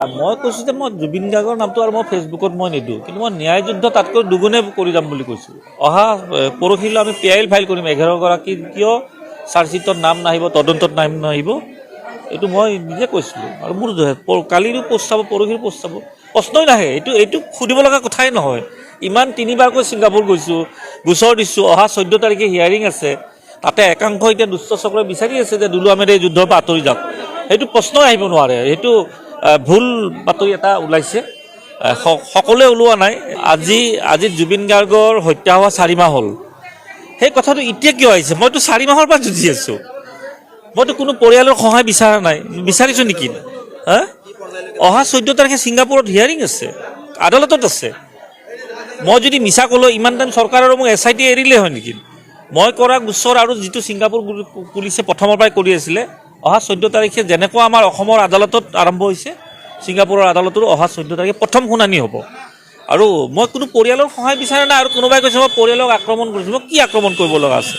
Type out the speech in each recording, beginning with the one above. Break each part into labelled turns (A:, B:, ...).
A: মই কৈছোঁ যে মই জুবিন গাৰ্গৰ নামটো আৰু মই ফেচবুকত মই নিদিওঁ, কিন্তু মই ন্যায় যুদ্ধ তাতকৈ দুগুণে কৰি যাম বুলি কৈছোঁ। অহা পৰহিলৈ আমি PIL ফাইল কৰিম 11গৰাকী কিয় চাৰ্জশ্বিটত নাম নাহিব, তদন্তত নাম নাহিব, এইটো মই নিজে কৈছিলোঁ। আৰু মোৰ কালিৰো পোষ্ট চাব, পৰহিৰ পোষ্ট চাব, প্ৰশ্নই নাহে। এইটো সুধিব লগা কথাই নহয়। ইমান 3বাৰকৈ ছিংগাপুৰ গৈছোঁ, গোচৰ দিছোঁ। অহা 14 তাৰিখে হিয়াৰিং আছে, তাতে একাংশ এতিয়া দুষ্ট চক্ৰই বিচাৰি আছে যে দুলু আহমেদে এই যুদ্ধৰ পৰা আঁতৰি যাওক। সেইটো প্ৰশ্নই আহিব নোৱাৰে। সেইটো ভুল বাতৰি এটা ওলাইছে, সকলোৱে ওলোৱা নাই। আজি জুবিন গাৰ্গৰ হত্যা হোৱা 4 মাহ হ'ল। সেই কথাটো এতিয়া কিয় আহিছে? মইতো 4 মাহৰ পৰা যুঁজি আছোঁ। মইতো কোনো পৰিয়ালৰ সহায় বিচৰা নাই, বিচাৰিছোঁ নেকি? অহা 14 তাৰিখে ছিংগাপুৰত হিয়াৰিং আছে, আদালতত আছে। মই যদি মিছা ক'লো, ইমান টাইম চৰকাৰৰ মোক SIT এৰিলে হয় নেকি? মই কৰা গোচৰ আৰু যিটো ছিংগাপুৰ পুলিচে প্ৰথমৰ পৰাই কৰি আছিলে, অহা 14 তাৰিখে যেনেকুৱা আমাৰ অসমৰ আদালতত আৰম্ভ হৈছে, ছিংগাপুৰৰ আদালতৰো অহা 14 তাৰিখে প্ৰথম শুনানি হ'ব। আৰু মই কোনো পৰিয়ালৰ সহায় বিচৰা নাই। আৰু কোনোবাই কৈছে মই পৰিয়ালক আক্ৰমণ কৰিছোঁ। মই কি আক্ৰমণ কৰিব লগা আছে?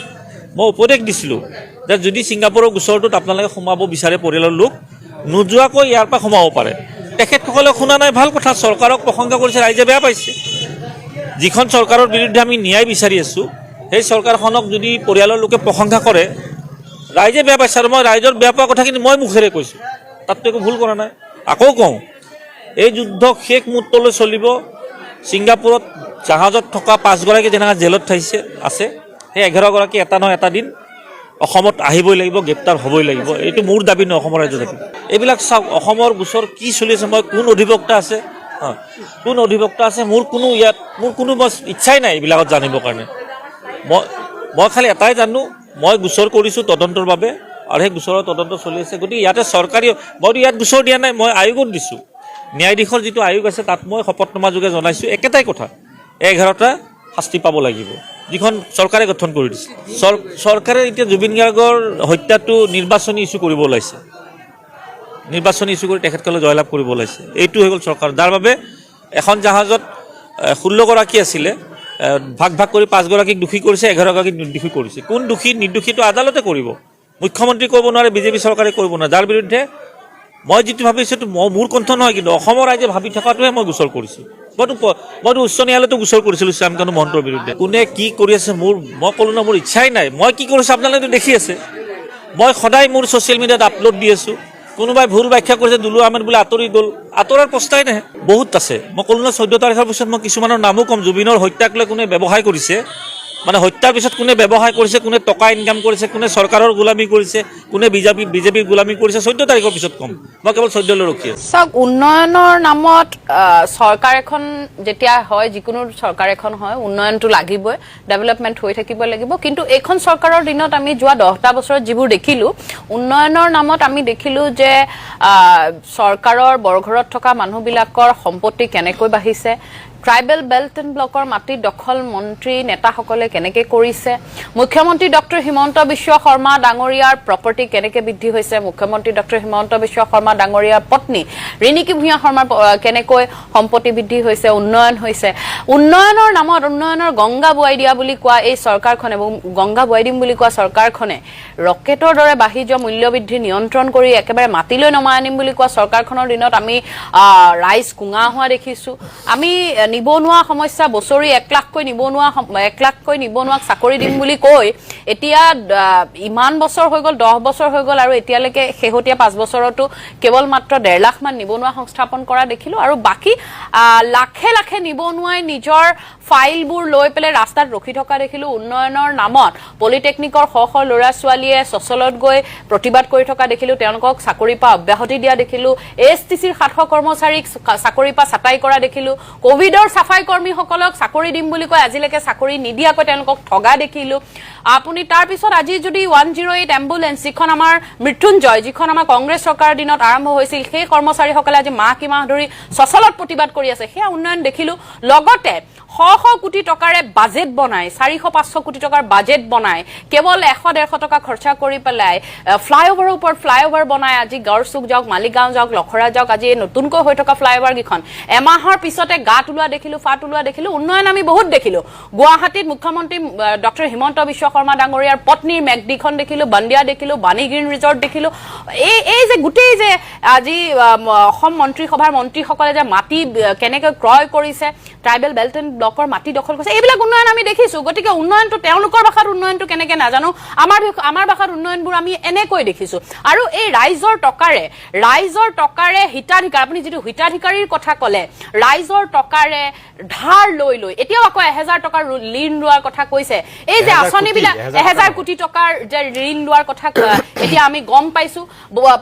A: মই উপদেশ দিছিলোঁ যে যদি ছিংগাপুৰৰ গোচৰটোত আপোনালোকে সোমাব বিচাৰে, পৰিয়ালৰ লোক নোযোৱাকৈ ইয়াৰ পৰা সোমাব পাৰে। তেখেতসকলে শুনা নাই, ভাল কথা। চৰকাৰক প্ৰশংসা কৰিছে, ৰাইজে বেয়া পাইছে। যিখন চৰকাৰৰ বিৰুদ্ধে আমি ন্যায় বিচাৰি আছোঁ, সেই চৰকাৰখনক যদি পৰিয়ালৰ লোকে প্ৰশংসা কৰে, ৰাইজে বেয়া পাইছে। আৰু মই ৰাইজৰ বেয়া পোৱা কথাখিনি মই মুখেৰে কৈছোঁ, তাততো একো ভুল কৰা নাই। আকৌ কওঁ, এই যুদ্ধ শেষ মুহূৰ্তলৈ চলিব। ছিংগাপুৰত জাহাজত থকা 5গৰাকী যেনেকৈ জেলত আছে, সেই 11গৰাকী এটা নহয় এটা দিন অসমত আহিবই লাগিব, গ্ৰেপ্তাৰ হ'বই লাগিব। এইটো মোৰ দাবী নহয়, অসমৰ ৰাইজৰ দাবী। এইবিলাক চাওক, অসমৰ গোচৰ কি চলি আছে, মই কোন অধিবক্তা আছে, মোৰ কোনো ইচ্ছাই নাই এইবিলাকত জানিবৰ কাৰণে। মই খালি এটাই জানো, মই গোচৰ কৰিছোঁ তদন্তৰ বাবে, আৰু সেই গোচৰৰ তদন্ত চলি আছে। গতিকে ইয়াতে মইতো ইয়াত গোচৰ দিয়া নাই, মই আয়োগত দিছোঁ। ন্যায়াধীশৰ যিটো আয়োগ আছে, তাত মই শপতনামা যোগে জনাইছোঁ একেটাই কথা, 11টা শাস্তি পাব লাগিব, যিখন চৰকাৰে গঠন কৰি দিছে। চৰকাৰে এতিয়া জুবিন গাৰ্গৰ হত্যাটো নিৰ্বাচনী ইছ্যু কৰিব ওলাইছে, নিৰ্বাচনী ইছ্যু কৰি তেখেতসকলে জয়লাভ কৰিব ওলাইছে। এইটো হৈ গ'ল চৰকাৰ, যাৰ বাবে এখন জাহাজত 16গৰাকী আছিলে, ভাগ কৰি 5গৰাকীক দোষী কৰিছে, 11গৰাকীক নিৰ্দোষী কৰিছে। কোন দোষী নিৰ্দোষীটো আদালতে কৰিব, মুখ্যমন্ত্ৰী কৰিব নোৱাৰে, BJP চৰকাৰে কৰিব নোৱাৰে। যাৰ বিৰুদ্ধে মই যিটো ভাবিছোঁ, মোৰ কণ্ঠ নহয়, কিন্তু অসমৰ ৰাইজে ভাবি থকাটোহে মই গোচৰ কৰিছোঁ। মইতো উচ্চ ন্যায়ালয়তো গোচৰ কৰিছিলোঁ শ্যামকানু মহন্তৰ বিৰুদ্ধে। কোনে কি কৰি আছে, মই ক'লোঁ ন, মোৰ ইচ্ছাই নাই। মই কি কৰিছোঁ আপোনালোকে দেখি আছে। মই সদায় মোৰ ছ'চিয়েল মিডিয়াত আপলোড দি আছোঁ। কোনোবাই ভুল ব্যাখ্যা কৰিছে, দুলু আহমেদ বোলে আঁতৰি গ'ল, আঁতৰাৰ প্ৰশ্নই নাহে। বহুত আছে। মই ক'লোঁ ন, 14 তাৰিখৰ পিছত মই কিছুমানৰ নামো ক'ম। জুবিনৰ হত্যাক লৈ কোনে ব্যৱসায় কৰিছে, মানে হত্যাৰ পিছত কোনে ব্যৱসায় কৰিছে, কোনে টকা ইনকাম কৰিছে, কোনে চৰকাৰৰ গোলামী কৰিছে, কোনে বিজেপিৰ গোলামী কৰিছে, 14 তাৰিখৰ পিছত ক'ম। মই কেৱল 14লৈ ৰখি আছোঁ।
B: চাওক, উন্নয়নৰ নামত চৰকাৰ এখন যেতিয়া হয়, যিকোনো চৰকাৰ এখন হয়, উন্নয়নটো লাগিবই, ডেভেলপমেণ্ট হৈ থাকিব লাগিব। কিন্তু এইখন চৰকাৰৰ দিনত আমি যোৱা 10টা বছৰত যিবোৰ দেখিলোঁ, উন্নয়নৰ নামত আমি দেখিলোঁ যে চৰকাৰৰ বৰঘৰত থকা মানুহবিলাকৰ সম্পত্তি কেনেকৈ বাঢ়িছে, ট্ৰাইবেল বেল্ট এণ্ড ব্লকৰ মাটি দখল মন্ত্ৰী নেতাসকলে কেনেকৈ কৰিছে, মুখ্যমন্ত্ৰী ডক্টৰ হিমন্ত বিশ্ব শৰ্মা ডাঙৰীয়াৰ প্ৰপাৰ্টি কেনেকৈ বৃদ্ধি হৈছে, মুখ্যমন্ত্ৰী ডক্টৰ হিমন্ত বিশ্ব শৰ্মা ডাঙৰীয়াৰ পত্নী ৰিণিকী ভূঞা শৰ্মাৰ কেনেকৈ সম্পত্তি বৃদ্ধি হৈছে, উন্নয়ন হৈছে। উন্নয়নৰ নামত, উন্নয়নৰ গংগা বোৱাই দিয়া বুলি কোৱা এই চৰকাৰখনে, গংগা বোৱাই দিম বুলি কোৱা চৰকাৰখনে ৰকেটৰ দৰে বাঢ়ি যোৱা মূল্যবৃদ্ধি নিয়ন্ত্ৰণ কৰি একেবাৰে মাটিলৈ নমাই আনিম বুলি কোৱা চৰকাৰখনৰ দিনত আমি ৰাইজ কুঙা হোৱা দেখিছোঁ। আমি নিবনুৱা সমস্যা বছৰি 1 লাখকৈ নিবনুৱাক চাকৰি দিম বুলি কৈ এতিয়া ইমান বছৰ হৈ গ'ল, 10 বছৰ হৈ গ'ল, আৰু এতিয়ালৈকে শেহতীয়া 5 বছৰতো কেৱল মাত্ৰ 1.5 লাখ মান নিবনুৱা সংস্থাপন কৰা দেখিলোঁ। আৰু বাকী লাখে লাখে নিবনুৱাই নিজৰ ফাইলবোৰ লৈ পেলাই ৰাস্তাত ৰখি থকা দেখিলোঁ। উন্নয়নৰ নামত পলিটেকনিকৰ শ শ ল'ৰা ছোৱালীয়ে চচলত গৈ প্ৰতিবাদ কৰি থকা দেখিলোঁ, তেওঁলোকক চাকৰিৰ পৰা অব্যাহতি দিয়া দেখিলোঁ, STCৰ 700 কৰ্মচাৰীক চাকৰিৰ পৰা ছাঁটাই কৰা দেখিলোঁ, কোভিডৰ চাফাই কৰ্মীসকলক চাকৰি দিম বুলি কৈ আজিলৈকে চাকৰি নিদিয়াকৈ তেওঁলোকক ঠগা দেখিলোঁ। আপুনি তাৰপিছত আজি যদি 108 এম্বুলেন্স, যিখন আমাৰ মৃত্যুঞ্জয়, যিখন আমাৰ কংগ্ৰেছ চৰকাৰৰ দিনত আৰম্ভ হৈছিল, সেই কৰ্মচাৰীসকলে আজি মাহ মাহ ধৰি চচলত প্ৰতিবাদ কৰি আছে, সেয়া উন্নয়ন দেখিলোঁ। লগতে 100 কোটি টকাৰে বাজেট বনাই, 400-500 কোটি টকাৰ বাজেট বনাই, কেৱল 100-150 টকা খৰচা কৰি পেলাই ফ্লাইঅভাৰৰ ওপৰত ফ্লাইঅভাৰ বনাই আজি গড়চুক যাওক, মালিগাঁও যাওক, লখৰা যাওক, আজি নতুনকৈ হৈ থকা ফ্লাইঅভাৰ কেইখন এমাহৰ পিছতে গাত ওলোৱা দেখিলো, ফাট ওলোৱা দেখিলো, উন্নয়ন আমি বহুত দেখিলো। গুৱাহাটীত মুখ্যমন্ত্ৰী ডক্টৰ হিমন্ত বিশ্ব শৰ্মা ডাঙৰীয়াৰ পত্নীৰ মেগডিখন দেখিলো, বান্দিয়া দেখিলো, বাণী গ্ৰীণ ৰিজৰ্ট দেখিলো। এই যে গোটেই যে আজি অসম মন্ত্ৰীসভাৰ মন্ত্ৰীসকলে যে মাটি কেনেকৈ ক্ৰয় কৰিছে, ট্ৰাইবেল বেল্ট এণ্ড ব্লকৰ মাটি দখল কৰিছে, এইবিলাক উন্নয়ন আমি দেখিছো। গতিকে উন্নয়নটো তেওঁলোকৰ ভাষাত উন্নয়নটো কেনেকে নাজানো, আমাৰ ভাষাত উন্নয়নবোৰ আমি এনেকৈ দেখিছো। আৰু এই ৰাইজৰ টকাৰে হিতাধিকাৰ, আপুনি যিটো হিতাধিকাৰীৰ কথা ক'লে, ৰাইজৰ টকাৰে ধাৰ লৈ এতিয়াও আকৌ 1000 টকাৰ ঋণ লোৱাৰ কথা কৈছে। এই যে আঁচনিবিলাক 1000 কোটি টকাৰ যে ঋণ লোৱাৰ কথা এতিয়া আমি গম পাইছো।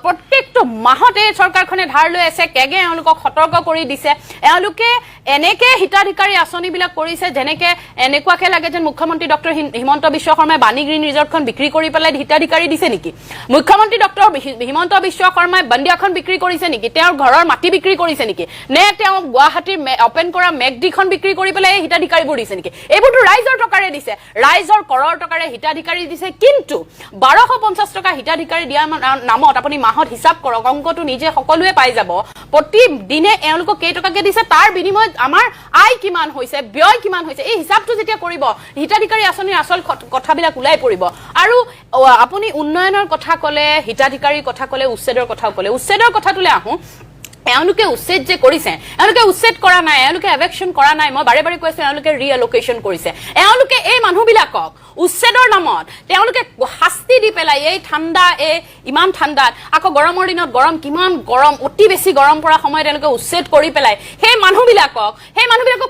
B: প্ৰত্যেকটো মাহতে চৰকাৰখনে ধাৰ লৈ আছে। কেগে এওঁলোকক সতৰ্ক কৰি দিছে। এওঁলোকে এনেকে হিতাধিকাৰী আঁচনিবিলাক কৰিছে যেনেকে এনেকুৱাকে লাগে যেন মুখ্যমন্ত্ৰী ডক্টৰ হিমন্ত বিশ্ব শৰ্মাই বাণী গ্ৰীণ ৰিজৰ্টখন বিক্ৰী কৰি পেলাই হিতাধিকাৰী দিছে নেকি? মুখ্যমন্ত্ৰী ডক্টৰ হিমন্ত বিশ্ব শৰ্মাই বান্দিয়াখন বিক্ৰী কৰিছে নেকি? তেওঁৰ ঘৰৰ মাটি বিক্ৰী কৰিছে নেকি? নে তেওঁ গুৱাহাটীৰ অপেন কৰা মেগডিখন বিক্ৰী কৰি পেলাই হিতাধিকাৰীবোৰ দিছে নেকি? এইবোৰতো ৰাইজৰ টকাৰে দিছে, ৰাইজৰ কৰৰ টকাৰে হিতাধিকাৰী দিছে। কিন্তু 1250 টকা হিতাধিকাৰী দিয়াৰ নামত আপুনি মাহত হিচাপ কৰক, অংকটো নিজে সকলোৱে পাই যাব। প্ৰতিদিনে এওঁলোকক কেইটকাকে দিছে, তাৰ বিনিময়ত আমাৰ আয় কিমান হৈছে, ব্যয় কিমান হৈছে, এই হিচাপটো যেতিয়া কৰিব হিতাধিকাৰী আঁচনিৰ আচল কথাবিলাক ওলাই পৰিব। আৰু আপুনি উন্নয়নৰ কথা ক'লে, হিতাধিকাৰীৰ কথা ক'লে, উচ্ছেদৰ কথাও ক'লে। উচ্ছেদৰ কথাটোলৈ আহোঁ। এওঁলোকে উচ্ছেদ যে কৰিছে, এওঁলোকে উচ্ছেদ কৰা নাই, এওঁলোকে এভেকশ্যন কৰা নাই। মই বাৰে বাৰে কৈছো এওঁলোকে ৰিএলোকেশ্যন কৰিছে। এওঁলোকে এই মানুহবিলাকক উচ্ছেদৰ নামত তেওঁলোকে শাস্তি দি পেলাই এই ঠাণ্ডা, ইমান ঠাণ্ডাত, আকৌ গৰমৰ দিনত কিমান গৰম, অতি বেছি গৰম পৰা সময়ত তেওঁলোকে উচ্ছেদ কৰি পেলাই সেই মানুহবিলাকক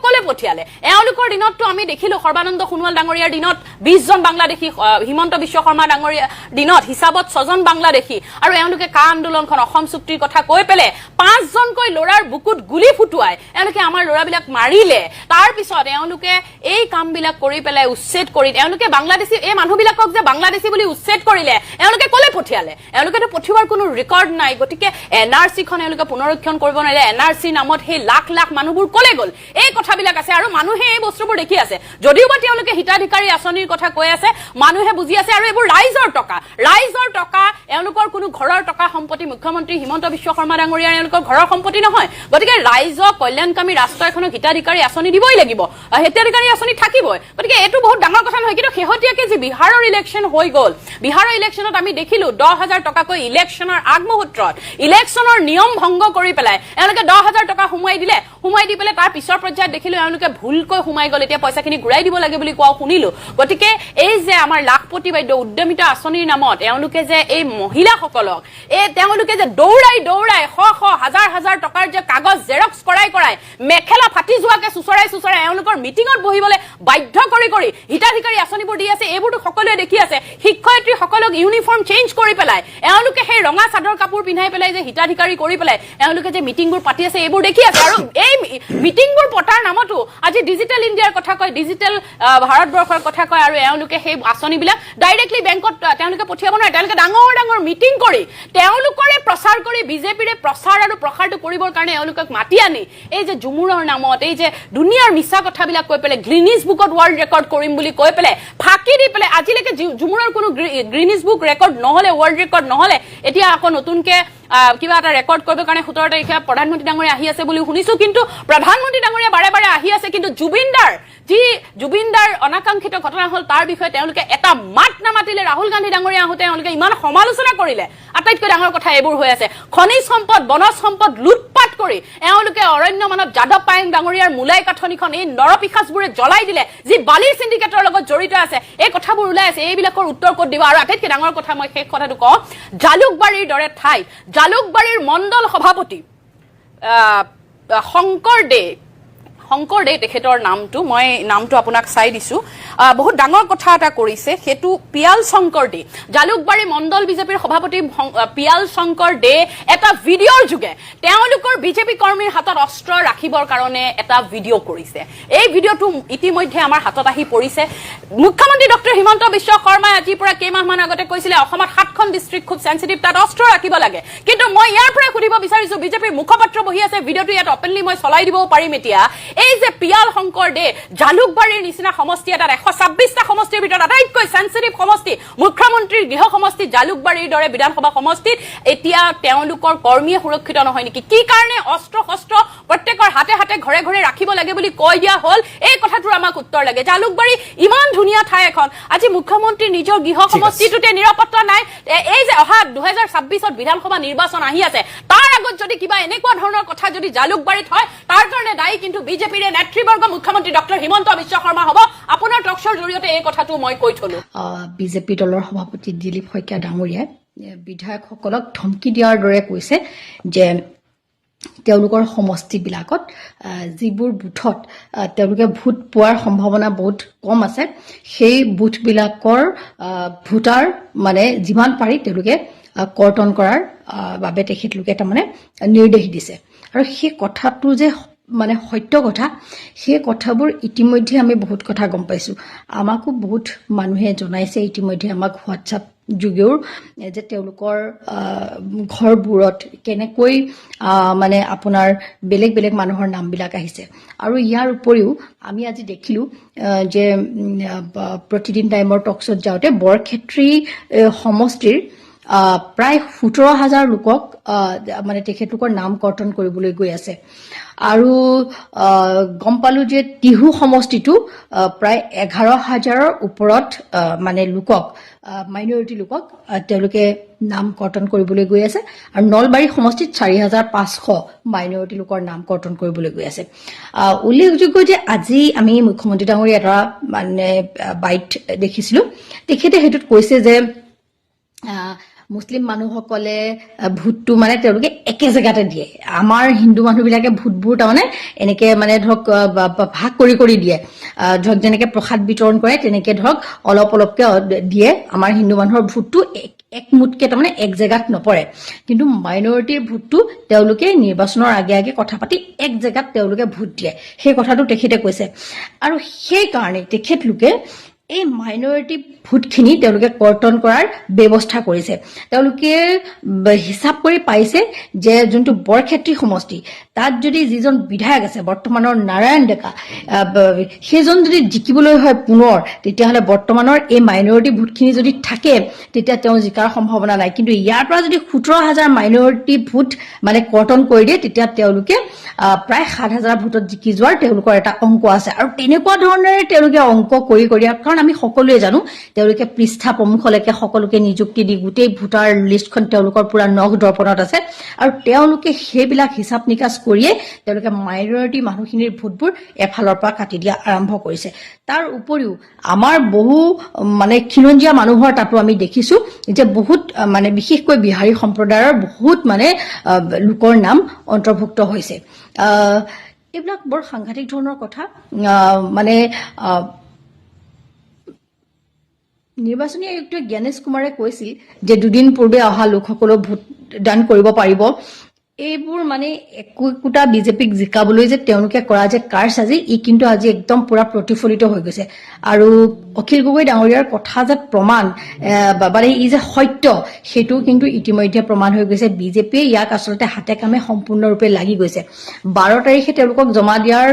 B: কলে পঠিয়ালে। এওঁলোকৰ দিনততো আমি দেখিলো সৰ্বানন্দ সোণোৱাল ডাঙৰীয়াৰ দিনত 20 জন বাংলাদেশী, হিমন্ত বিশ্ব শৰ্মা ডাঙৰীয়াৰ দিনত হিচাপত 6 জন বাংলাদেশী। আৰু এওঁলোকে কা আন্দোলনখন, অসম চুক্তিৰ কথা কৈ পেলাই 5 জনকৈ ল'ৰাৰ বুকুত গুলি ফুটুৱাই এওঁলোকে আমাৰ ল'ৰাবিলাক মাৰিলে। তাৰ পিছত এওঁলোকে এই কামবিলাক কৰি পেলাই উচ্ছেদ কৰি এওঁলোকে বাংলাদেশী, এই মানুহবিলাকক যে বাংলাদেশী বুলি উচ্ছেদ কৰিলে এওঁলোকে কলে পঠিয়ালে? এওঁলোকেতো পঠিওৱাৰ কোনো ৰেকৰ্ড নাই। গতিকে NRC-খন এওঁলোকে পুনৰীক্ষণ কৰিব নোৱাৰিলে। NRC নামত সেই লাখ লাখ মানুহবোৰ কলে গ'ল? এই কথাবিলাক আছে আৰু মানুহে এই বস্তুবোৰ দেখি আছে। যদিওবা তেওঁলোকে হিতাধিকাৰী আঁচনিৰ কথা কৈ আছে, মানুহে বুজি আছে। আৰু এইবোৰ ৰাইজৰ টকা, এওঁলোকৰ কোনো ঘৰৰ টকা সম্পত্তি, মুখ্যমন্ত্ৰী হিমন্ত বিশ্ব শৰ্মা ডাঙৰীয়াৰ এওঁলোকৰ ঘৰৰ সম্পত্তি নহয়। গতিকে ৰাইজক কল্যাণকামী ৰাষ্ট্ৰ এখনক হিতাধিকাৰী আঁচনি দিবই লাগিব, হিতাধিকাৰী আঁচনি থাকিবই। গতিকে এইটো বহুত ডাঙৰ কথা নহয়। কিন্তু শেহতীয়াকে যি বিহাৰৰ ইলেকশ্যন হৈ গ'ল, বিহাৰৰ ইলেকশ্যনত আমি দেখিলো 10,000 টকাকৈ ইলেকশ্যনৰ আগমুহূৰ্তত ইলেকশ্যনৰ নিয়ম ভংগ কৰি পেলাই এওঁলোকে 10,000 টকা সোমাই দি পেলাই তাৰ পিছৰ পৰ্যায়ত দেখিলো এওঁলোকে ভুলকৈ সোমাই গ'ল। এতিয়া পইচাখিনি ঘূৰাই দিব লাগে বুলি কোৱা শুনিলো। গতিকে এই যে আমাৰ লাখপতি বাদ্য উদ্যমিতা আঁচনিৰ নামত এওঁলোকে যে এই মহিলাসকলক তেওঁলোকে যে দৌৰাই শ হাজাৰ টকাৰ যে কাগজ জেৰক্স কৰাই মেখেলা ফাটি যোৱাকে চুচৰাই এওঁলোকৰ মিটিঙত বহিবলৈ বাধ্য কৰি হিতাধিকাৰী আঁচনিবোৰ দি আছে। এইবোৰতো সকলোৱে দেখি আছে। শিক্ষয়িত্ৰীসকলক ইউনিফৰ্ম চেঞ্জ কৰি পেলাই এওঁলোকে সেই ৰঙা চাদৰ কাপোৰ পিন্ধাই পেলাই যে হিতাধিকাৰী কৰি পেলাই এওঁলোকে যে মিটিংবোৰ পাতি আছে, এইবোৰ দেখি আছে। আৰু এই মিটিংবোৰ পতাৰ নামতো আজি ডিজিটেল ইণ্ডিয়াৰ কথা কয়, ডিজিটেল ভাৰতবৰ্ষৰ কথা কয়। আৰু এওঁলোকে সেই আঁচনিবিলাক ডাইৰেক্টলি বেংকত তেওঁলোকে পঠিয়াব নোৱাৰে। তেওঁলোকে ডাঙৰ মিটিং কৰি তেওঁলোকৰে প্ৰচাৰ কৰি বিজেপিৰে প্ৰচাৰ আৰু প্ৰসাৰটো কৰিবৰ কাৰণে এওঁলোকক মাতি আনি এই যে ঝুমুৰৰ নামত এই যে দুনিয়াৰ মিছা কথাবিলাক কৈ পেলাই গ্ৰিনিজ বুকত ৱৰ্ল্ড ৰেকৰ্ড কৰিম বুলি কৈ পেলাই ফাঁকি দি পেলাই আজিলৈকে ঝুমুৰৰ কোনো গ্ৰিনিজ বুক ৰেকৰ্ড নহলে, ৱৰ্ল্ড ৰেকৰ্ড নহলে, এতিয়া আকৌ নতুনকে কিবা এটা ৰেকৰ্ড কৰিবৰ কাৰণে 17 তাৰিখে প্ৰধানমন্ত্ৰী ডাঙৰীয়া আহি আছে বুলি শুনিছো। কিন্তু প্ৰধানমন্ত্ৰী ডাঙৰীয়া বাৰে আহি আছে, কিন্তু জুবিনদাৰ অনাকাংক্ষিত ঘটনা হল তাৰ বিষয়ে তেওঁলোকে এটা মাত নামাতিলে। ৰাহুল গান্ধী ডাঙৰীয়া আহোঁতে তেওঁলোকে ইমান সমালোচনা কৰিলে। আটাইতকৈ ডাঙৰ কথা এইবোৰ হৈ আছে। খনিজ সম্পদ, বনজ সম্পদ লুটপাট কৰি এওঁলোকে অৰণ্য মানৱ যাদৱ পায়েং ডাঙৰীয়াৰ মূলাই কাঠনিখন এই নৰপিশাচবোৰে জ্বলাই দিলে, যি বালিৰ চিণ্ডিকেটৰ লগত জড়িত আছে। এই কথাবোৰ ওলাই আছে। এইবিলাকৰ উত্তৰ ক'ত দিব? আৰু আটাইতকৈ ডাঙৰ কথা মই শেষ কথাটো কওঁ, জালুকবাৰীৰ দৰে ঠাইত জালুকবাৰীৰ মণ্ডল সভাপতি শংকৰ দে তেখেতৰ মই নামটো আপোনাক চাই দিছো। বহুত ডাঙৰ কথা এটা কৰিছে, সেইটো পিয়াল শংকৰ দে, জালুকবাৰী মণ্ডল বিজেপিৰ সভাপতি পিয়াল শংকৰ দে এটা ভিডিঅ'ৰ যোগে তেওঁলোকৰ বিজেপি কৰ্মীৰ হাতত অস্ত্ৰ ৰাখিবৰ কাৰণে এটা ভিডিঅ' কৰিছে। এই ভিডিঅ'টো ইতিমধ্যে আমাৰ হাতত আহি পৰিছে। মুখ্যমন্ত্ৰী ডক্টৰ হিমন্ত বিশ্ব শৰ্মাই আজিৰ পৰা কেইমাহমান আগতে কৈছিলে অসমত 7খন ডিষ্ট্ৰিক্ট খুব চেঞ্চিটিভ, তাত অস্ত্ৰ ৰাখিব লাগে। কিন্তু মই ইয়াৰ পৰা সুধিব বিচাৰিছো, বিজেপিৰ মুখপাত্ৰ বহি আছে, ভিডিঅ'টো ইয়াত অপেনলি মই চলাই দিবও পাৰিম এতিয়া। এই যে পিয়াল শংকৰ দে জালুকবাৰীৰ নিচিনা সমষ্টি এটাত 126টা সমষ্টিৰ ভিতৰত আটাইতকৈ চেঞ্চিটিভ সমষ্টি, মুখ্যমন্ত্ৰীৰ গৃহ সমষ্টি জালুকবাৰীৰ দৰে বিধানসভা সমষ্টিত এতিয়া তেওঁলোকৰ কৰ্মীয়ে সুৰক্ষিত নহয় নেকি? কি কাৰণে অস্ত্ৰ শস্ত্ৰ প্ৰত্যেকৰ হাতে ঘৰে ৰাখিব লাগে বুলি কৈ দিয়া হ'ল এই কথাটোৰ আমাক উত্তৰ লাগে জালুকবাৰী ইমান ধুনীয়া ঠাই এখন আজি মুখ্যমন্ত্ৰী নিজৰ গৃহ সমষ্টিটোতে নিৰাপত্তা নাই এই যে অহা 2026ত বিধানসভা নিৰ্বাচন আহি আছে তাৰ আগত যদি কিবা এনেকুৱা ধৰণৰ কথা যদি জালুকবাৰীত হয় তাৰ কাৰণে দায়ী কিন্তু বিজেপিৰ নেতৃবৰ্গ মুখ্যমন্ত্ৰী ডক্টৰ হিমন্ত বিশ্ব শৰ্মা হ'ব আপোনাৰ টকশ্ব'ৰ জৰিয়তে এই কথাটো মই কৈ থলো
C: বিজেপি দলৰ সভাপতি দিলীপ শইকীয়া ডাঙৰীয়াই বিধায়কসকলক ধমকি দিয়াৰ দৰে কৈছে যে তেওঁলোকৰ সমষ্টিবিলাকত যিবোৰ বুথত তেওঁলোকে ভোট পোৱাৰ সম্ভাৱনা বহুত কম আছে সেই বুথবিলাকৰ ভোটাৰ মানে যিমান পাৰি তেওঁলোকে কৰ্তন কৰাৰ বাবে তেখেতলোকে তাৰমানে নিৰ্দেশ দিছে আৰু সেই কথাটো যে মানে সত্য কথা সেই কথাবোৰ ইতিমধ্যে আমি বহুত কথা গম পাইছোঁ আমাকো বহুত মানুহে জনাইছে ইতিমধ্যে আমাক হোৱাটছআপ যোগেও যে তেওঁলোকৰ ঘৰবোৰত কেনেকৈ মানে আপোনাৰ বেলেগ বেলেগ মানুহৰ নামবিলাক আহিছে আৰু ইয়াৰ উপৰিও আমি আজি দেখিলোঁ যে প্ৰতিদিন টাইমৰ টকশ্ব'ত যাওঁতে বৰক্ষেত্ৰী সমষ্টিৰ প্ৰায় 17,000 লোকক মানে তেখেতলোকৰ নাম কৰ্তন কৰিবলৈ গৈ আছে আৰু গম পালোঁ যে টিহু সমষ্টিটো প্ৰায় 11,000ৰ ওপৰত মানে লোকক মাইনৰিটি লোকক তেওঁলোকে নাম কৰ্তন কৰিবলৈ গৈ আছে আৰু নলবাৰী সমষ্টিত 4,500 মাইনৰিটি লোকৰ নাম কৰ্তন কৰিবলৈ গৈ আছে উল্লেখযোগ্য যে আজি আমি মুখ্যমন্ত্ৰী ডাঙৰীয়া এটা মানে বাইট দেখিছিলোঁ তেখেতে সেইটোত কৈছে যে মুছলিম মানুহসকলে ভোটটো মানে তেওঁলোকে একে জেগাতে দিয়ে আমাৰ হিন্দু মানুহবিলাকে ভোটবোৰ তাৰমানে এনেকে মানে ধৰক ভাগ কৰি কৰি দিয়ে ধৰক যেনেকে প্ৰসাদ বিতৰণ কৰে তেনেকে ধৰক অলপ অলপকে দিয়ে আমাৰ হিন্দু মানুহৰ ভোটটো একমুটকে তাৰমানে এক জেগাত নপৰে কিন্তু মাইনৰিটিৰ ভোটটো তেওঁলোকে নিৰ্বাচনৰ আগে আগে কথা পাতি এক জেগাত তেওঁলোকে ভোট দিয়ে সেই কথাটো তেখেতে কৈছে আৰু সেইকাৰণে তেখেতলোকে এই মাইনৰিটি ভোটখিনি তেওঁলোকে কৰ্তন কৰাৰ ব্যৱস্থা কৰিছে তেওঁলোকে হিচাপ কৰি পাইছে যে যোনটো বৰক্ষেত্ৰী সমষ্টি তাত যদি যিজন বিধায়ক আছে বৰ্তমানৰ নাৰায়ণ ডেকা সেইজন যদি জিকিবলৈ হয় পুনৰ তেতিয়াহ'লে বৰ্তমানৰ এই মাইনৰিটি ভোটখিনি যদি থাকে তেতিয়া তেওঁ জিকাৰ সম্ভাৱনা নাই কিন্তু ইয়াৰ পৰা যদি 17,000 মাইনৰিটি ভোট মানে কৰ্তন কৰি দিয়ে তেতিয়া তেওঁলোকে প্ৰায় 7,000 ভোটত জিকি যোৱাৰ তেওঁলোকৰ এটা অংক আছে আৰু তেনেকুৱা ধৰণেৰে তেওঁলোকে অংক কৰি কৰি কাৰণ আমি সকলোৱে জানো তেওঁলোকে পৃষ্ঠা প্ৰমুখলৈকে সকলোকে নিযুক্তি দি গোটেই ভোটাৰ লিষ্টখন তেওঁলোকৰ পুৰা নখ দৰ্পণত আছে আৰু তেওঁলোকে সেইবিলাক হিচাপ নিকাচ কৰিয়ে তেওঁলোকে মাইনৰিটি মানুহখিনিৰ ভোটবোৰ এফালৰ পৰা কাটি দিয়া আৰম্ভ কৰিছে তাৰ উপৰিও আমাৰ বহু মানে খিলঞ্জীয়া মানুহৰ তাতো আমি দেখিছোঁ যে বহুত মানে বিশেষকৈ বিহাৰী সম্প্ৰদায়ৰ বহুত মানে লোকৰ নাম অন্তৰ্ভুক্ত হৈছে এইবিলাক বৰ সাংঘাতিক ধৰণৰ কথা মানে নিৰ্বাচনী আয়ুক্ত জ্ঞানেশ কুমাৰে কৈছিল যে দুদিন পূৰ্বে অহা লোকসকলক ভোটদান কৰিব পাৰিব এইবোৰ মানে একোটা বিজেপিক জিকাবলৈ যে তেওঁলোকে কৰা যে কাৰসাজি ই কিন্তু আজি একদম পুৰা প্ৰতিফলিত হৈ গৈছে আৰু অখিল গগৈ ডাঙৰীয়াৰ কথা যে প্ৰমাণ মানে ই যে সত্য সেইটো কিন্তু ইতিমধ্যে প্ৰমাণ হৈ গৈছে বিজেপিয়ে ইয়াক আচলতে হাতে কামে সম্পূৰ্ণৰূপে লাগি গৈছে 12 তাৰিখে তেওঁলোকক জমা দিয়াৰ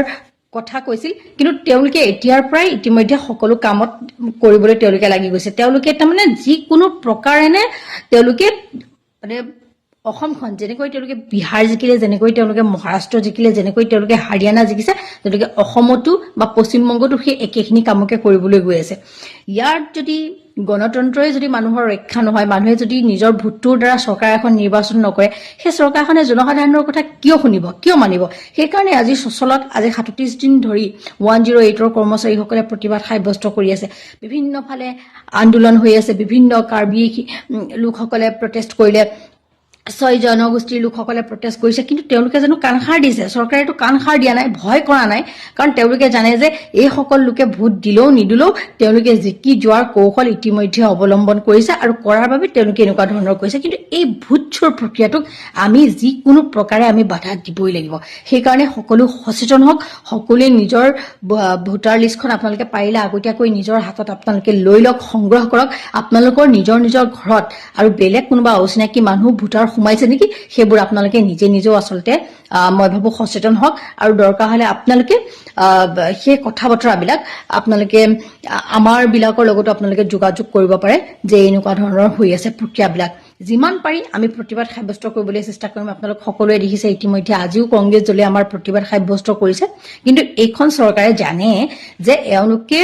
C: কথা কৈছিল কিন্তু তেওঁলোকে এতিয়াৰ পৰাই ইতিমধ্যে সকলো কামত কৰিবলৈ তেওঁলোকে লাগি গৈছে তেওঁলোকে তাৰমানে যিকোনো প্ৰকাৰেনে তেওঁলোকে মানে অসমখন যেনেকৈ তেওঁলোকে বিহাৰ জিকিলে যেনেকৈ তেওঁলোকে মহাৰাষ্ট্ৰ জিকিলে যেনেকৈ তেওঁলোকে হাৰিয়ানা জিকিছে তেওঁলোকে অসমতো বা পশ্চিমবংগতো সেই একেখিনি কামকে কৰিবলৈ গৈ আছে ইয়াৰ যদি গণতন্ত্ৰই যদি মানুহৰ ৰক্ষা নহয় মানুহে যদি নিজৰ ভোটটোৰ দ্বাৰা চৰকাৰ এখন নিৰ্বাচন নকৰে সেই চৰকাৰখনে জনসাধাৰণৰ কথা কিয় শুনিব কিয় মানিব সেইকাৰণে আজি সচলত আজি 37 দিন ধৰি 108ৰ কৰ্মচাৰীসকলে প্ৰতিবাদ সাব্যস্ত কৰি আছে বিভিন্ন ফালে আন্দোলন হৈ আছে বিভিন্ন কাৰ্বি লোকসকলে প্ৰটেষ্ট কৰিলে 6 জনগোষ্ঠীৰ লোকসকলে প্ৰটেষ্ট কৰিছে কিন্তু তেওঁলোকে জানো কাণসাৰ দিছে চৰকাৰেতো কাণসাৰ দিয়া নাই ভয় কৰা নাই কাৰণ তেওঁলোকে জানে যে এই সকল লোকে ভোট দিলেও নিদিলেও তেওঁলোকে জিকি যোৱাৰ কৌশল ইতিমধ্যে অৱলম্বন কৰিছে আৰু কৰাৰ বাবে তেওঁলোকে এনেকুৱা ধৰণৰ কৰিছে কিন্তু এই ভোট চোৰ প্ৰক্ৰিয়াটোক আমি যিকোনো প্ৰকাৰে আমি বাধা দিবই লাগিব সেইকাৰণে সকলো সচেতন হওক সকলোৱে নিজৰ ভোটাৰ লিষ্টখন আপোনালোকে পাৰিলে আগতীয়াকৈ নিজৰ হাতত আপোনালোকে লৈ লওক সংগ্ৰহ কৰক আপোনালোকৰ নিজৰ নিজৰ ঘৰত আৰু বেলেগ কোনোবা অচিনাকি মানুহ ভোটাৰ সোমাইছে নেকি সেইবোৰ আপোনালোকে নিজে নিজেও আচলতে মই ভাবো সচেতন হওক আৰু দৰকাৰ হলে আপোনালোকে সেই কথা বতৰাবিলাক আপোনালোকে আমাৰ বিলাকৰ লগতো আপোনালোকে যোগাযোগ কৰিব পাৰে যে এনেকুৱা ধৰণৰ হৈ আছে প্ৰক্ৰিয়াবিলাক যিমান পাৰি আমি প্ৰতিবাদ সাব্যস্ত কৰিবলৈ চেষ্টা কৰিম। আপোনালোক সকলোৱে দেখিছে ইতিমধ্যে আজিও কংগ্ৰেছ দলে আমাৰ প্ৰতিবাদ সাব্যস্ত কৰিছে। কিন্তু এইখন চৰকাৰে জানে যে এওঁলোকে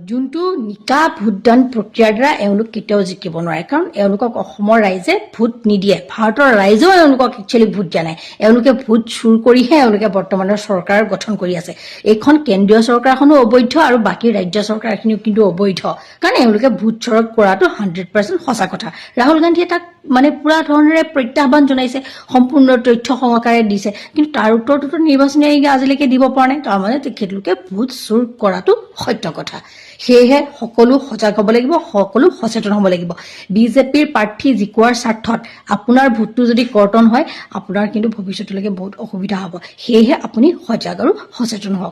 C: যোনটো নিকা ভোটদান প্ৰক্ৰিয়াৰ দ্বাৰা এওঁলোক কেতিয়াও জিকিব নোৱাৰে, কাৰণ এওঁলোকক অসমৰ ৰাইজে ভোট নিদিয়ে, ভাৰতৰ ৰাইজেও এওঁলোকক একচুৱেলি ভোট দিয়া নাই। এওঁলোকে ভোট চুৰ কৰিহে এওঁলোকে বৰ্তমানৰ চৰকাৰ গঠন কৰি আছে। এইখন কেন্দ্ৰীয় চৰকাৰখনো অবৈধ আৰু বাকী ৰাজ্য চৰকাৰখিনিও কিন্তু অবৈধ, কাৰণ এওঁলোকে ভোট চুৰ কৰাটো 100% সঁচা কথা। ৰাহুল গান্ধীয়ে তাক মানে পুৰা ধৰণেৰে প্ৰত্যাহ্বান জনাইছে, সম্পূৰ্ণ তথ্য সহকাৰে দিছে, কিন্তু তাৰ উত্তৰটোতো নিৰ্বাচনী আয়োগে আজিলৈকে দিব পৰা নাই। তাৰমানে তেখেতলোকে ভোট চুৰ কৰাটো সত্য কথা। সেয়েহে সকলো সজাগ হ'ব লাগিব, সকলো সচেতন হ'ব লাগিব। বিজেপিৰ প্ৰাৰ্থী জিকোৱাৰ স্বাৰ্থত আপোনাৰ ভোটটো যদি কৰ্তন হয়, আপোনাৰ কিন্তু ভৱিষ্যতলৈকে বহুত অসুবিধা হ'ব। সেয়েহে আপুনি সজাগ আৰু সচেতন হওক।